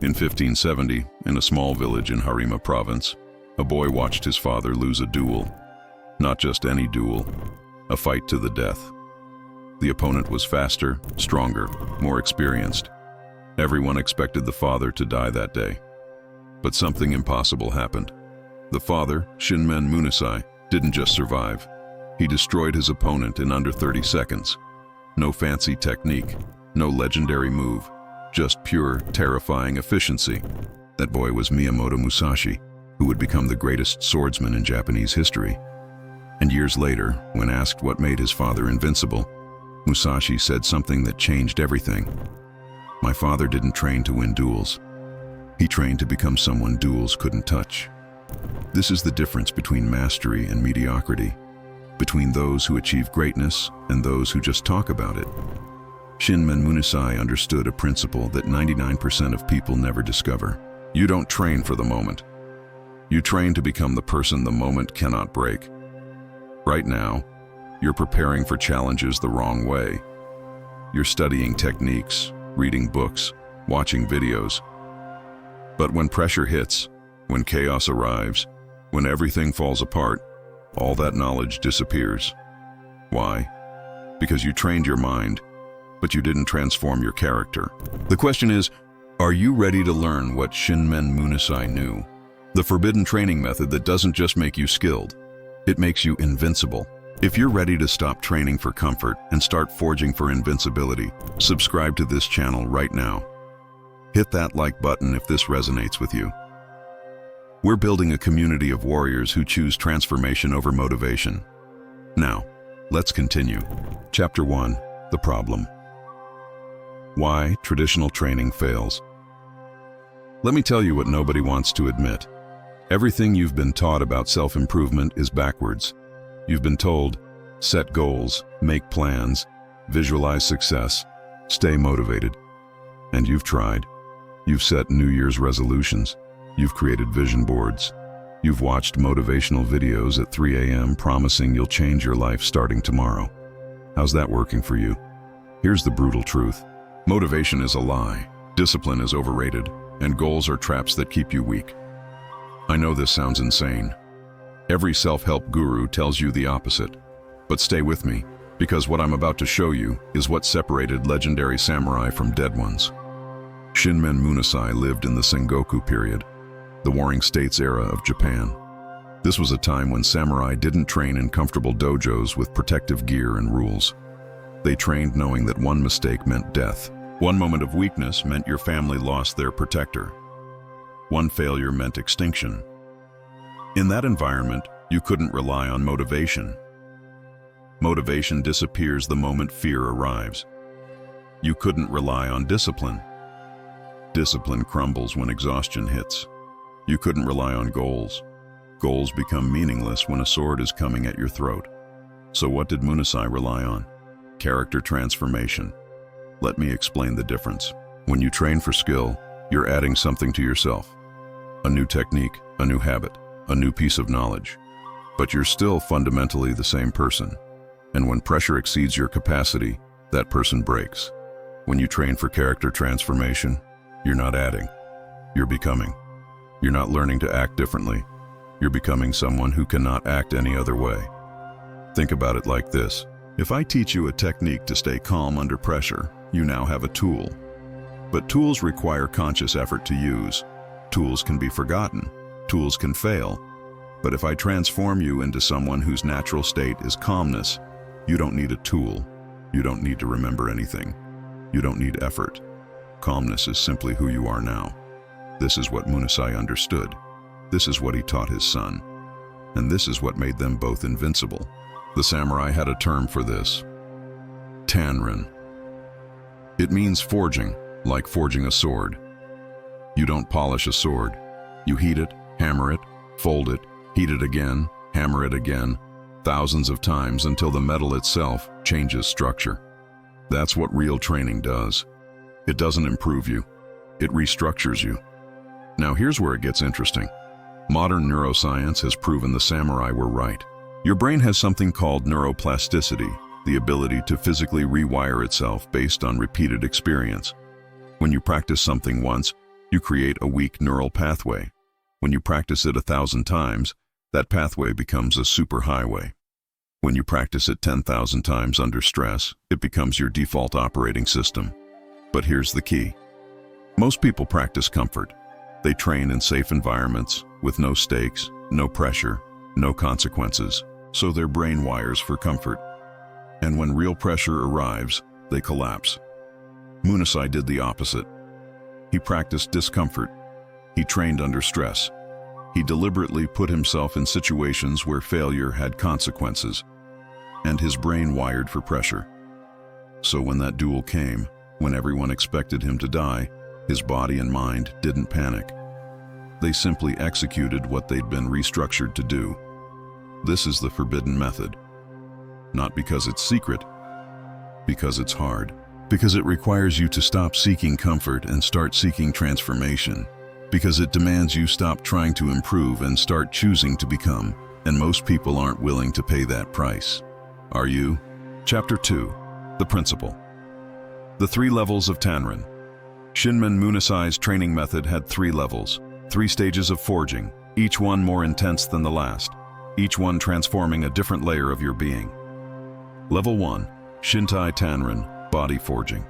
In 1570, in a small village in Harima province, a boy watched his father lose a duel. Not just any duel, a fight to the death. The opponent was faster, stronger, more experienced. Everyone expected the father to die that day. But something impossible happened. The father, Shinmen Musashi, didn't just survive. He destroyed his opponent in under 30 seconds. No fancy technique, no legendary move, just pure, terrifying efficiency. That boy was Miyamoto Musashi, who would become the greatest swordsman in Japanese history. And years later, when asked what made his father invincible, Musashi said something that changed everything. "My father didn't train to win duels. He trained to become someone duels couldn't touch." This is the difference between mastery and mediocrity, between those who achieve greatness and those who just talk about it. Shinmen Musashi understood a principle that 99% of people never discover. You don't train for the moment. You train to become the person the moment cannot break. Right now, you're preparing for challenges the wrong way. You're studying techniques, reading books, watching videos. But when pressure hits, when chaos arrives, when everything falls apart, all that knowledge disappears. Why? Because you trained your mind, but you didn't transform your character. The question is, are you ready to learn what Shinmen Musashi knew? The forbidden training method that doesn't just make you skilled, it makes you invincible. If you're ready to stop training for comfort and start forging for invincibility, subscribe to this channel right now. Hit that like button if this resonates with you. We're building a community of warriors who choose transformation over motivation. Now, let's continue. Chapter 1, The Problem. Why traditional training fails. Let me tell you what nobody wants to admit. Everything you've been taught about self-improvement is backwards. You've been told, set goals, make plans, visualize success, stay motivated. And you've tried. You've set New Year's resolutions. You've created vision boards. You've watched motivational videos at 3 a.m. promising you'll change your life starting tomorrow. How's that working for you? Here's the brutal truth. Motivation is a lie, discipline is overrated, and goals are traps that keep you weak. I know this sounds insane. Every self-help guru tells you the opposite. But stay with me, because what I'm about to show you is what separated legendary samurai from dead ones. Shinmen Musashi lived in the Sengoku period, the Warring States era of Japan. This was a time when samurai didn't train in comfortable dojos with protective gear and rules. They trained knowing that one mistake meant death. One moment of weakness meant your family lost their protector. One failure meant extinction. In that environment, you couldn't rely on motivation. Motivation disappears the moment fear arrives. You couldn't rely on discipline. Discipline crumbles when exhaustion hits. You couldn't rely on goals. Goals become meaningless when a sword is coming at your throat. So what did Musashi rely on? Character transformation. Let me explain the difference. When you train for skill, you're adding something to yourself. A new technique, a new habit, a new piece of knowledge. But you're still fundamentally the same person. And when pressure exceeds your capacity, that person breaks. When you train for character transformation, you're not adding, you're becoming. You're not learning to act differently. You're becoming someone who cannot act any other way. Think about it like this. If I teach you a technique to stay calm under pressure, you now have a tool. But tools require conscious effort to use. Tools can be forgotten. Tools can fail. But if I transform you into someone whose natural state is calmness, you don't need a tool. You don't need to remember anything. You don't need effort. Calmness is simply who you are now. This is what Musashi understood. This is what he taught his son. And this is what made them both invincible. The samurai had a term for this. Tanrin. It means forging, like forging a sword. You don't polish a sword. You heat it, hammer it, fold it, heat it again, hammer it again, thousands of times until the metal itself changes structure. That's what real training does. It doesn't improve you. It restructures you. Now here's where it gets interesting. Modern neuroscience has proven the samurai were right. Your brain has something called neuroplasticity, the ability to physically rewire itself based on repeated experience. When you practice something once, You create a weak neural pathway. When you practice it 1,000 times, that pathway becomes a superhighway. When you practice it 10,000 times under stress, it becomes your default operating system. But here's the key. Most people practice comfort. They train in safe environments, with no stakes, no pressure, no consequences, so their brain wires for comfort. And when real pressure arrives, they collapse. Musashi did the opposite. He practiced discomfort. He trained under stress. He deliberately put himself in situations where failure had consequences, and his brain wired for pressure. So when that duel came, when everyone expected him to die, his body and mind didn't panic. They simply executed what they'd been restructured to do. This is the forbidden method. Not because it's secret, because it's hard. Because it requires you to stop seeking comfort and start seeking transformation. Because it demands you stop trying to improve and start choosing to become. And most people aren't willing to pay that price. Are you? Chapter 2. The Principle. The 3 levels of Tanrin. Shinmen Musashi's training method had 3 levels, 3 stages of forging, each one more intense than the last, each one transforming a different layer of your being. Level 1. Shintai Tanrin, Body Forging.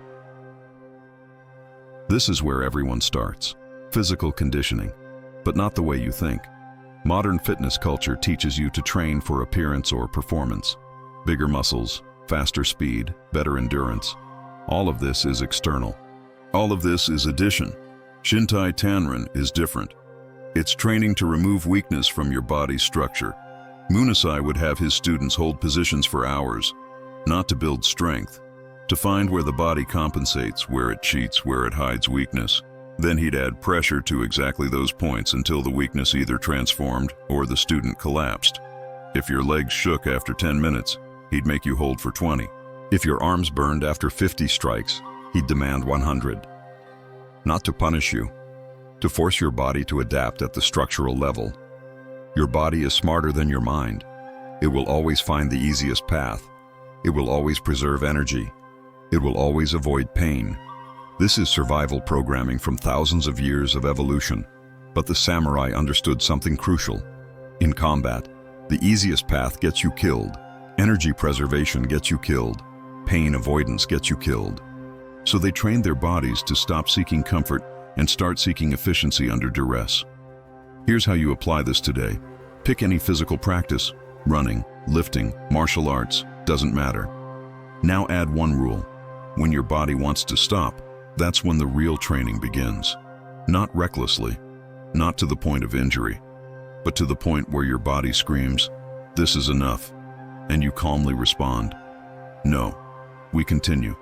This is where everyone starts. Physical conditioning, but not the way you think. Modern fitness culture teaches you to train for appearance or performance. Bigger muscles, faster speed, better endurance. All of this is external. All of this is addition. Shintai Tanrin is different. It's training to remove weakness from your body's structure. Musashi would have his students hold positions for hours, not to build strength, to find where the body compensates, where it cheats, where it hides weakness. Then he'd add pressure to exactly those points until the weakness either transformed or the student collapsed. If your legs shook after 10 minutes, he'd make you hold for 20. If your arms burned after 50 strikes, he'd demand 100. Not to punish you, to force your body to adapt at the structural level. Your body is smarter than your mind. It will always find the easiest path. It will always preserve energy. It will always avoid pain. This is survival programming from thousands of years of evolution. But the samurai understood something crucial. In combat, the easiest path gets you killed. Energy preservation gets you killed. Pain avoidance gets you killed. So they trained their bodies to stop seeking comfort and start seeking efficiency under duress. Here's how you apply this today. Pick any physical practice. Running, lifting, martial arts, doesn't matter. Now add one rule. When your body wants to stop, that's when the real training begins. Not recklessly, not to the point of injury, but to the point where your body screams, "This is enough," and you calmly respond, "No, we continue."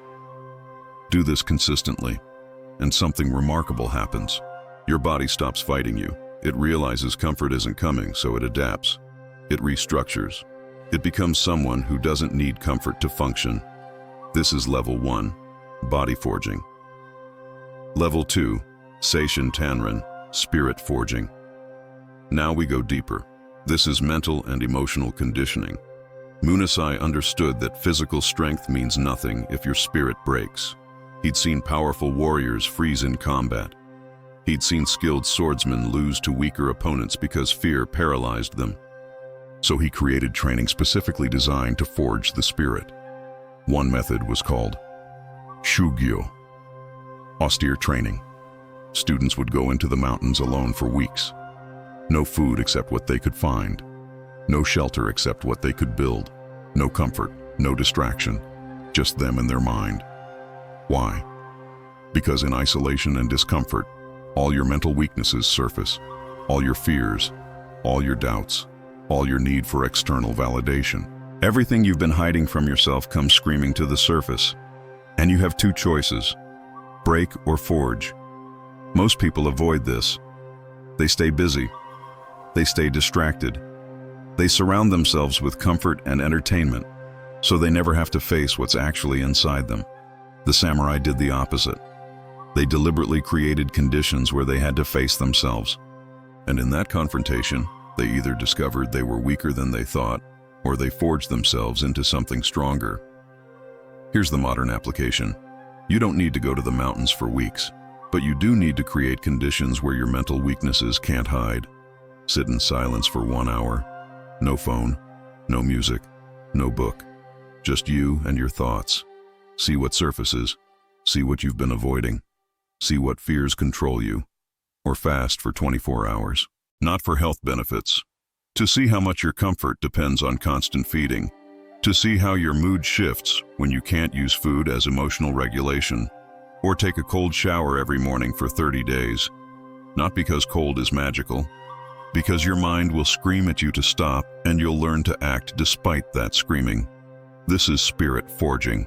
Do this consistently, and something remarkable happens. Your body stops fighting you. It realizes comfort isn't coming, so it adapts. It restructures. It becomes someone who doesn't need comfort to function. This is level 1, body forging. Level 2, Seishin Tanrin, spirit forging. Now we go deeper. This is mental and emotional conditioning. Musashi understood that physical strength means nothing if your spirit breaks. He'd seen powerful warriors freeze in combat. He'd seen skilled swordsmen lose to weaker opponents because fear paralyzed them. So he created training specifically designed to forge the spirit. One method was called Shugyo, austere training. Students would go into the mountains alone for weeks. No food except what they could find. No shelter except what they could build. No comfort, no distraction, just them and their mind. Why? Because in isolation and discomfort, all your mental weaknesses surface, all your fears, all your doubts, all your need for external validation. Everything you've been hiding from yourself comes screaming to the surface. And you have 2 choices, break or forge. Most people avoid this. They stay busy. They stay distracted. They surround themselves with comfort and entertainment, so they never have to face what's actually inside them. The samurai did the opposite. They deliberately created conditions where they had to face themselves. And in that confrontation, they either discovered they were weaker than they thought, or they forged themselves into something stronger. Here's the modern application. You don't need to go to the mountains for weeks. But you do need to create conditions where your mental weaknesses can't hide. Sit in silence for 1 hour. No phone, no music, no book. Just you and your thoughts. See what surfaces. See what you've been avoiding. See what fears control you. Or fast for 24 hours. Not for health benefits. To see how much your comfort depends on constant feeding. To see how your mood shifts when you can't use food as emotional regulation. Or take a cold shower every morning for 30 days. Not because cold is magical. Because your mind will scream at you to stop, and you'll learn to act despite that screaming. This is spirit forging.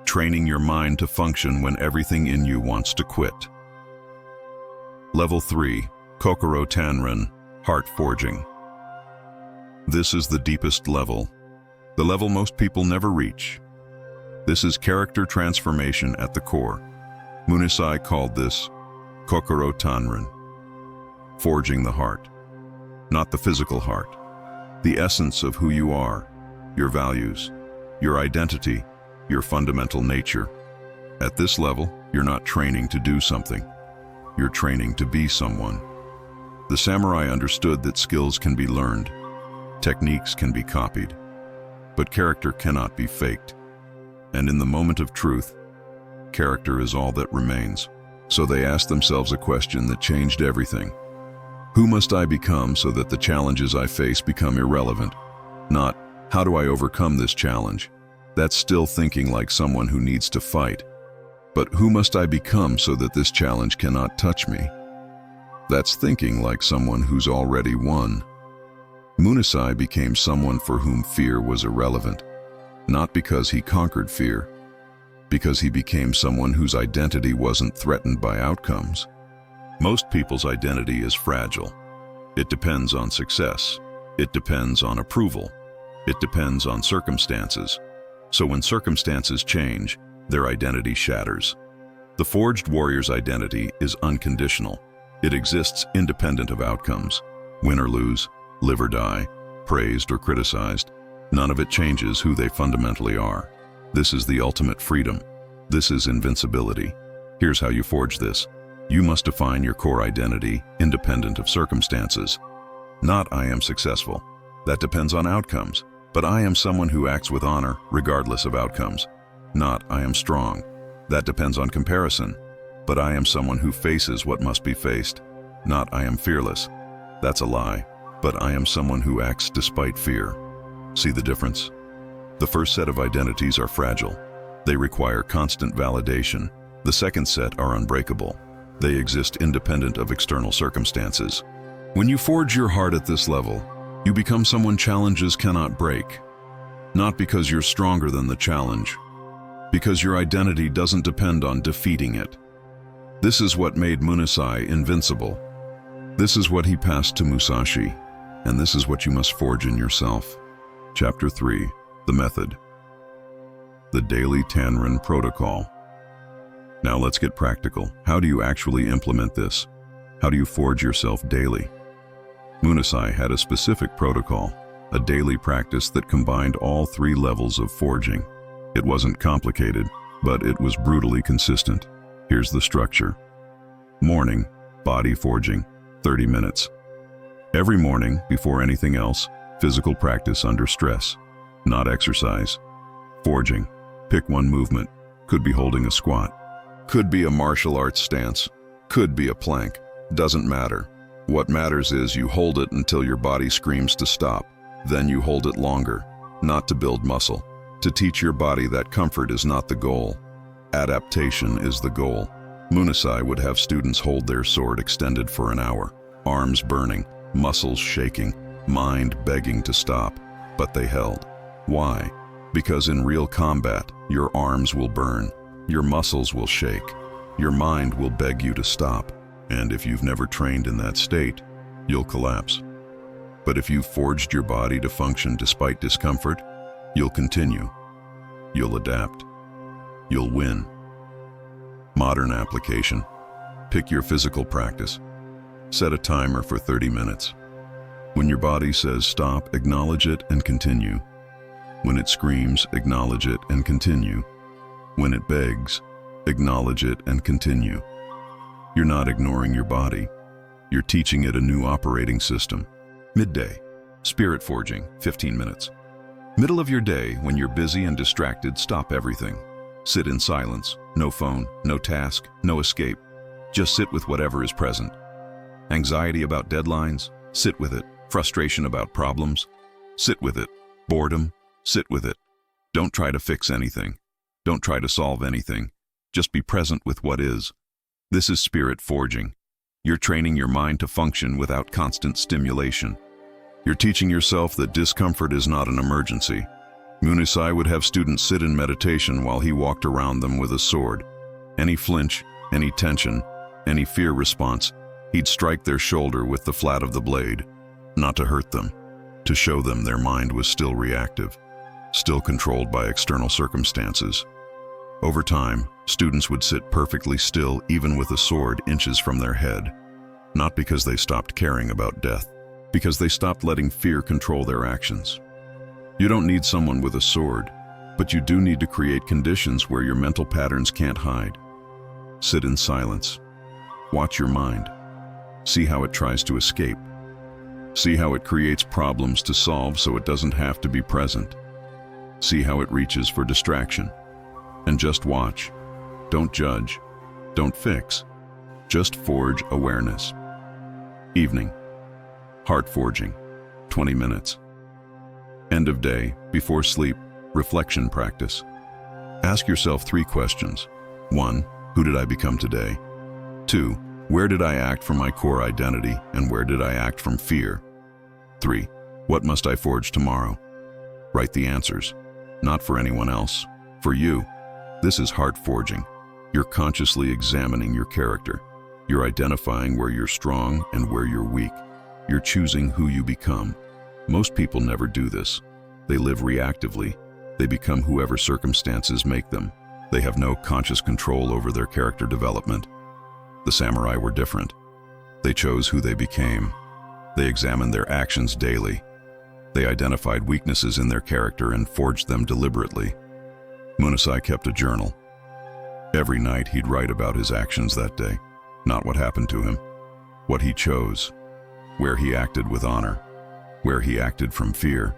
Training your mind to function when everything in you wants to quit. Level 3, Kokoro Tanren, Heart Forging. This is the deepest level, the level most people never reach. This is character transformation at the core. Munisai called this Kokoro Tanren, forging the heart, not the physical heart, the essence of who you are, your values, your identity, your fundamental nature. At this level, you're not training to do something. You're training to be someone. The samurai understood that skills can be learned, techniques can be copied, but character cannot be faked. And in the moment of truth, character is all that remains. So they asked themselves a question that changed everything. Who must I become so that the challenges I face become irrelevant? Not, how do I overcome this challenge? That's still thinking like someone who needs to fight. But who must I become so that this challenge cannot touch me? That's thinking like someone who's already won. Munisai became someone for whom fear was irrelevant, not because he conquered fear, because he became someone whose identity wasn't threatened by outcomes. Most people's identity is fragile. It depends on success. It depends on approval. It depends on circumstances. So when circumstances change, their identity shatters. The forged warrior's identity is unconditional. It exists independent of outcomes. Win or lose, live or die, praised or criticized, none of it changes who they fundamentally are. This is the ultimate freedom. This is invincibility. Here's how you forge this. You must define your core identity independent of circumstances. Not I am successful. That depends on outcomes. But I am someone who acts with honor regardless of outcomes. Not I am strong. That depends on comparison. But I am someone who faces what must be faced. Not I am fearless. That's a lie. But I am someone who acts despite fear. See the difference? The first set of identities are fragile. They require constant validation. The second set are unbreakable. They exist independent of external circumstances. When you forge your heart at this level, you become someone challenges cannot break. Not because you're stronger than the challenge, because your identity doesn't depend on defeating it. This is what made Munisai invincible. This is what he passed to Musashi, and this is what you must forge in yourself. Chapter 3, The Method. The Daily Tanren Protocol. Now let's get practical. How do you actually implement this? How do you forge yourself daily? Munisai had a specific protocol, a daily practice that combined all 3 levels of forging. It wasn't complicated, but it was brutally consistent. Here's the structure. Morning, body forging, 30 minutes. Every morning, before anything else, physical practice under stress, not exercise. Forging, pick one movement, could be holding a squat, could be a martial arts stance, could be a plank, doesn't matter. What matters is you hold it until your body screams to stop. Then you hold it longer, not to build muscle, to teach your body that comfort is not the goal. Adaptation is the goal. Munisai would have students hold their sword extended for an hour, arms burning, muscles shaking, mind begging to stop, but they held. Why? Because in real combat, your arms will burn, your muscles will shake, your mind will beg you to stop. And if you've never trained in that state, you'll collapse. But if you've forged your body to function despite discomfort, you'll continue. You'll adapt. You'll win. Modern application. Pick your physical practice. Set a timer for 30 minutes. When your body says stop, acknowledge it and continue. When it screams, acknowledge it and continue. When it begs, acknowledge it and continue. You're not ignoring your body. You're teaching it a new operating system. Midday. Spirit forging, 15 minutes. Middle of your day, when you're busy and distracted, stop everything. Sit in silence. No phone, no task, no escape. Just sit with whatever is present. Anxiety about deadlines? Sit with it. Frustration about problems? Sit with it. Boredom? Sit with it. Don't try to fix anything. Don't try to solve anything. Just be present with what is. This is spirit forging. You're training your mind to function without constant stimulation. You're teaching yourself that discomfort is not an emergency. Musashi would have students sit in meditation while he walked around them with a sword. Any flinch, any tension, any fear response, he'd strike their shoulder with the flat of the blade, not to hurt them, to show them their mind was still reactive, still controlled by external circumstances. Over time, students would sit perfectly still even with a sword inches from their head, not because they stopped caring about death, because they stopped letting fear control their actions. You don't need someone with a sword, but you do need to create conditions where your mental patterns can't hide. Sit in silence. Watch your mind. See how it tries to escape. See how it creates problems to solve so it doesn't have to be present. See how it reaches for distraction. And just watch. Don't judge. Don't fix. Just forge awareness. Evening. Heart forging, 20 minutes. End of day, before sleep, reflection practice. Ask yourself 3 questions. 1. Who did I become today? 2. Where did I act from my core identity, and where did I act from fear? 3. What must I forge tomorrow? Write the answers. Not for anyone else. For you. This is heart forging. You're consciously examining your character. You're identifying where you're strong and where you're weak. You're choosing who you become. Most people never do this. They live reactively. They become whoever circumstances make them. They have no conscious control over their character development. The samurai were different. They chose who they became. They examined their actions daily. They identified weaknesses in their character and forged them deliberately. Musashi kept a journal. Every night he'd write about his actions that day, not what happened to him, what he chose. Where he acted with honor, where he acted from fear,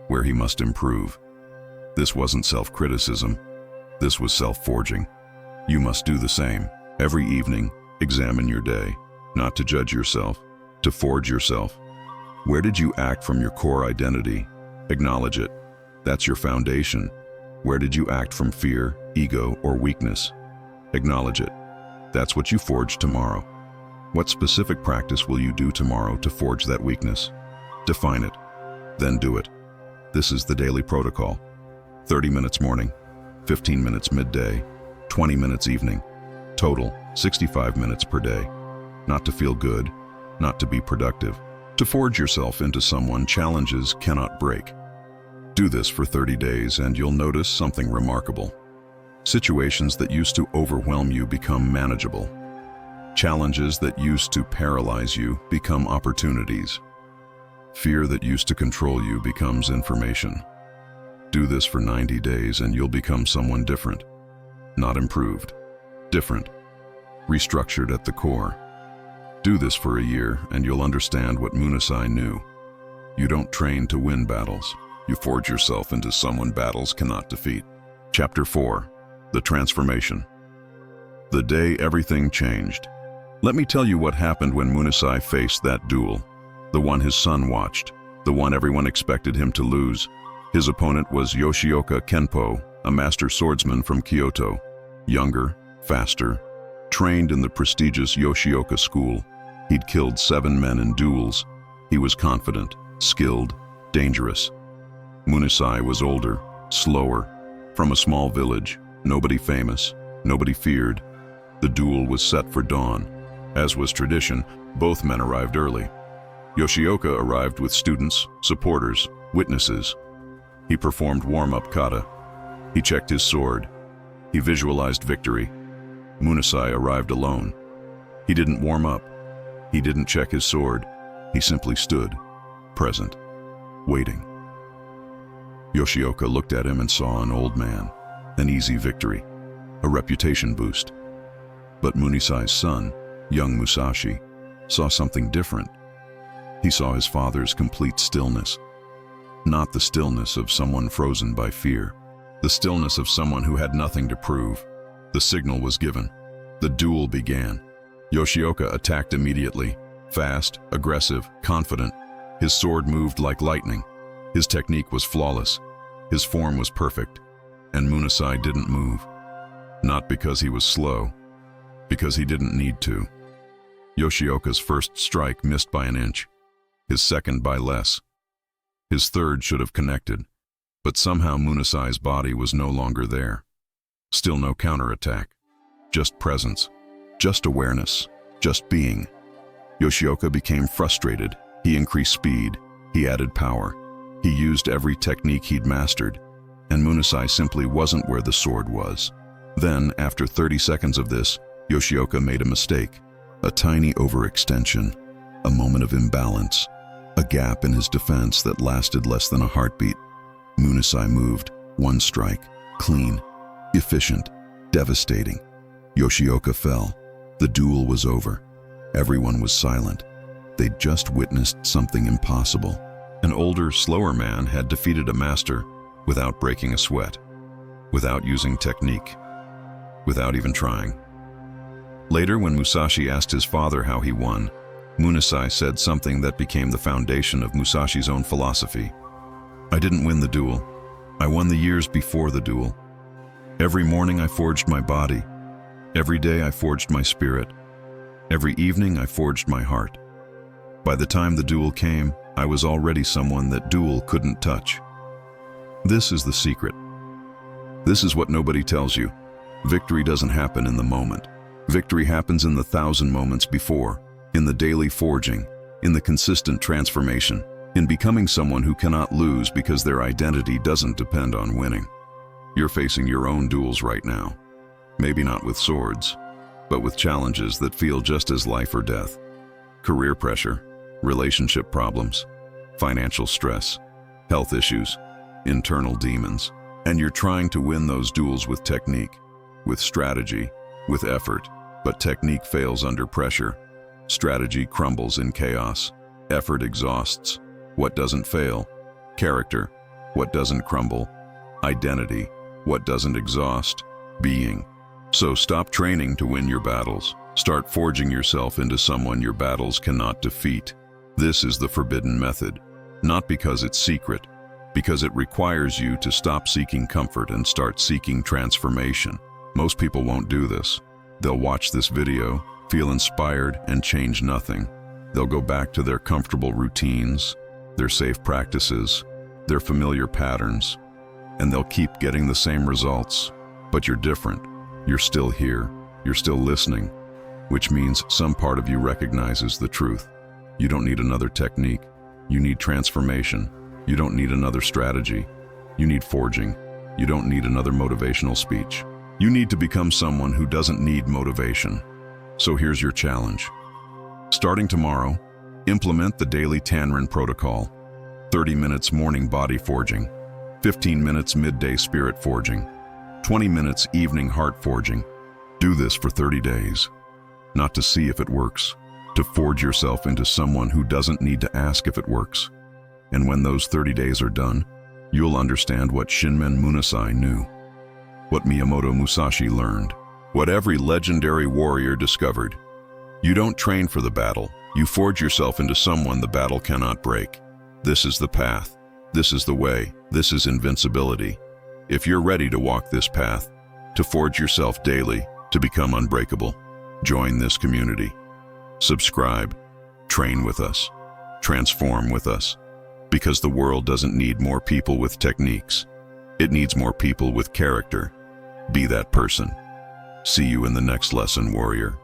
where he must improve. This wasn't self-criticism. This was self-forging. You must do the same. Every evening, examine your day, not to judge yourself, to forge yourself. Where did you act from your core identity? Acknowledge it. That's your foundation. Where did you act from fear, ego, or weakness? Acknowledge it. That's what you forge tomorrow. What specific practice will you do tomorrow to forge that weakness? Define it, then do it. This is the daily protocol. 30 minutes morning, 15 minutes midday, 20 minutes evening. Total, 65 minutes per day. Not to feel good, not to be productive. To forge yourself into someone challenges cannot break. Do this for 30 days and you'll notice something remarkable. Situations that used to overwhelm you become manageable. Challenges that used to paralyze you become opportunities. Fear that used to control you becomes information. Do this for 90 days and you'll become someone different. Not improved. Different. Restructured at the core. Do this for a year and you'll understand what Musashi knew. You don't train to win battles. You forge yourself into someone battles cannot defeat. Chapter 4. The Transformation. The day everything changed. Let me tell you what happened when Musashi faced that duel. The one his son watched. The one everyone expected him to lose. His opponent was Yoshioka Kenpo, a master swordsman from Kyoto. Younger, faster, trained in the prestigious Yoshioka school. He'd killed 7 men in duels. He was confident, skilled, dangerous. Musashi was older, slower, from a small village, nobody famous, nobody feared. The duel was set for dawn. As was tradition, both men arrived early. Yoshioka arrived with students, supporters, witnesses. He performed warm-up kata. He checked his sword. He visualized victory. Musashi arrived alone. He didn't warm up. He didn't check his sword. He simply stood, present, waiting. Yoshioka looked at him and saw an old man, an easy victory, a reputation boost. But Musashi's son, young Musashi, saw something different. He saw his father's complete stillness. Not the stillness of someone frozen by fear. The stillness of someone who had nothing to prove. The signal was given. The duel began. Yoshioka attacked immediately. Fast, aggressive, confident. His sword moved like lightning. His technique was flawless. His form was perfect. And Munasai didn't move. Not because he was slow, because he didn't need to. Yoshioka's first strike missed by an inch. His second by less. His third should have connected, but somehow Munasai's body was no longer there. Still no counterattack. Just presence. Just awareness. Just being. Yoshioka became frustrated. He increased speed. He added power. He used every technique he'd mastered, and Munasai simply wasn't where the sword was. Then, after 30 seconds of this, Yoshioka made a mistake. A tiny overextension. A moment of imbalance. A gap in his defense that lasted less than a heartbeat. Munasai moved. One strike. Clean. Efficient. Devastating. Yoshioka fell. The duel was over. Everyone was silent. They'd just witnessed something impossible. An older, slower man had defeated a master without breaking a sweat, without using technique, without even trying. Later, when Musashi asked his father how he won, Munasai said something that became the foundation of Musashi's own philosophy. "I didn't win the duel. I won the years before the duel. Every morning I forged my body. Every day I forged my spirit. Every evening I forged my heart. By the time the duel came, I was already someone that duel couldn't touch." This is the secret. This is what nobody tells you. Victory doesn't happen in the moment. Victory happens in the 1,000 moments before, in the daily forging, in the consistent transformation, in becoming someone who cannot lose because their identity doesn't depend on winning. You're facing your own duels right now. Maybe not with swords, but with challenges that feel just as life or death. Career pressure, relationship problems, financial stress, health issues, internal demons. And you're trying to win those duels with technique, with strategy, with effort. But technique fails under pressure. Strategy crumbles in chaos. Effort exhausts. What doesn't fail? Character. What doesn't crumble? Identity. What doesn't exhaust? Being. So stop training to win your battles. Start forging yourself into someone your battles cannot defeat. This is the forbidden method. Not because it's secret, because it requires you to stop seeking comfort and start seeking transformation. Most people won't do this. They'll watch this video, feel inspired, and change nothing. They'll go back to their comfortable routines, their safe practices, their familiar patterns, and they'll keep getting the same results. But you're different. You're still here. You're still listening, which means some part of you recognizes the truth. You don't need another technique. You need transformation. You don't need another strategy. You need forging. You don't need another motivational speech. You need to become someone who doesn't need motivation. So here's your challenge. Starting tomorrow, implement the daily Tanrin protocol. 30 minutes morning body forging, 15 minutes midday spirit forging, 20 minutes evening heart forging. Do this for 30 days. Not to see if it works, to forge yourself into someone who doesn't need to ask if it works. And when those 30 days are done, you'll understand what Shinmen Munasai knew, what Miyamoto Musashi learned, what every legendary warrior discovered. You don't train for the battle. You forge yourself into someone the battle cannot break. This is the path. This is the way. This is invincibility. If you're ready to walk this path, to forge yourself daily, to become unbreakable, join this community. Subscribe. Train with us. Transform with us. Because the world doesn't need more people with techniques. It needs more people with character. Be that person. See you in the next lesson, warrior.